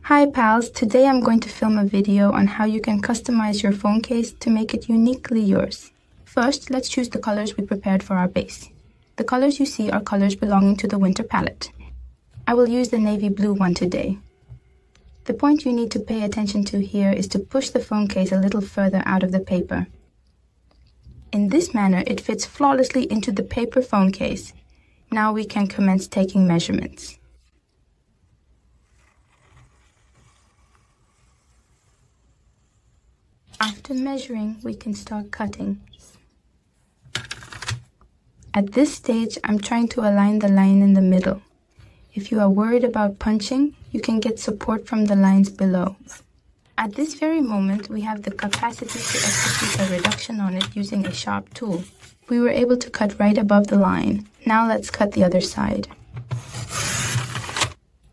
Hi pals, today I'm going to film a video on how you can customize your phone case to make it uniquely yours. First, let's choose the colors we prepared for our base. The colors you see are colors belonging to the winter palette. I will use the navy blue one today. The point you need to pay attention to here is to push the phone case a little further out of the paper. In this manner, it fits flawlessly into the paper phone case. Now we can commence taking measurements. After measuring, we can start cutting. At this stage, I'm trying to align the line in the middle. If you are worried about punching, you can get support from the lines below. At this very moment, we have the capacity to execute a reduction on it using a sharp tool. We were able to cut right above the line. Now let's cut the other side.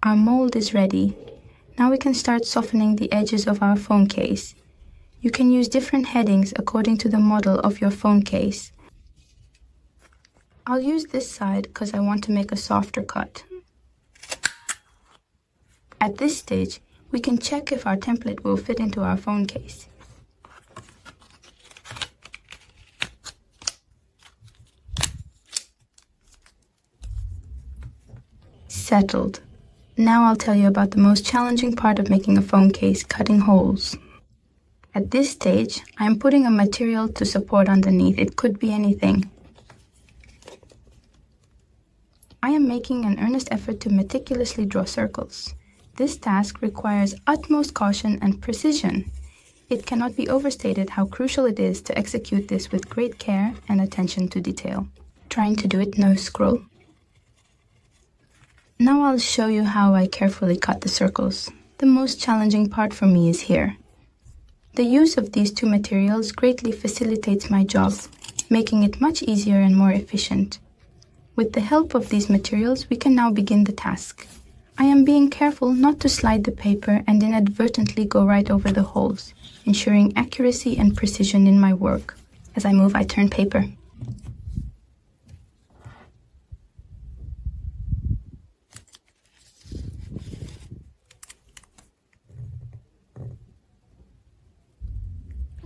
Our mold is ready. Now we can start softening the edges of our phone case. You can use different headings according to the model of your phone case. I'll use this side because I want to make a softer cut. At this stage, we can check if our template will fit into our phone case. Settled. Now I'll tell you about the most challenging part of making a phone case, cutting holes. At this stage, I'm putting a material to support underneath. It could be anything. I am making an earnest effort to meticulously draw circles. This task requires utmost caution and precision. It cannot be overstated how crucial it is to execute this with great care and attention to detail. Trying to do it no scroll. Now I'll show you how I carefully cut the circles. The most challenging part for me is here. The use of these two materials greatly facilitates my job, making it much easier and more efficient. With the help of these materials, we can now begin the task. I am being careful not to slide the paper and inadvertently go right over the holes, ensuring accuracy and precision in my work. As I move, I turn paper.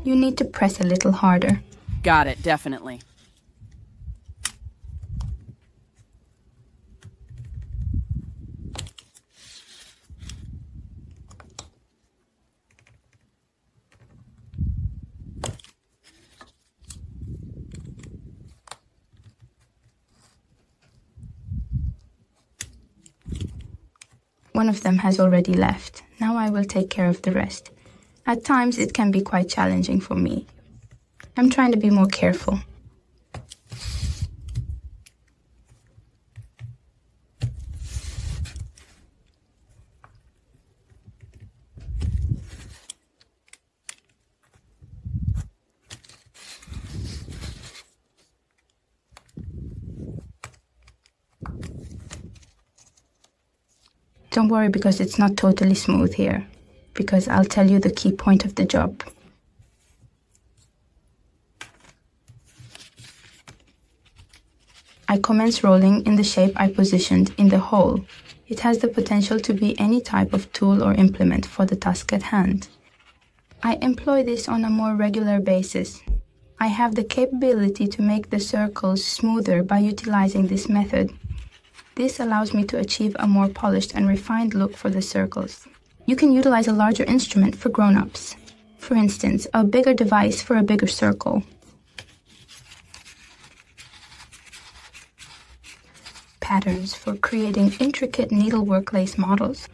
You need to press a little harder. Got it, definitely. One of them has already left. Now I will take care of the rest. At times, it can be quite challenging for me. I'm trying to be more careful. Don't worry because it's not totally smooth here, because I'll tell you the key point of the job. I commence rolling in the shape I positioned in the hole. It has the potential to be any type of tool or implement for the task at hand. I employ this on a more regular basis. I have the capability to make the circles smoother by utilizing this method. This allows me to achieve a more polished and refined look for the circles. You can utilize a larger instrument for grown-ups. For instance, a bigger device for a bigger circle. Patterns for creating intricate needlework lace models.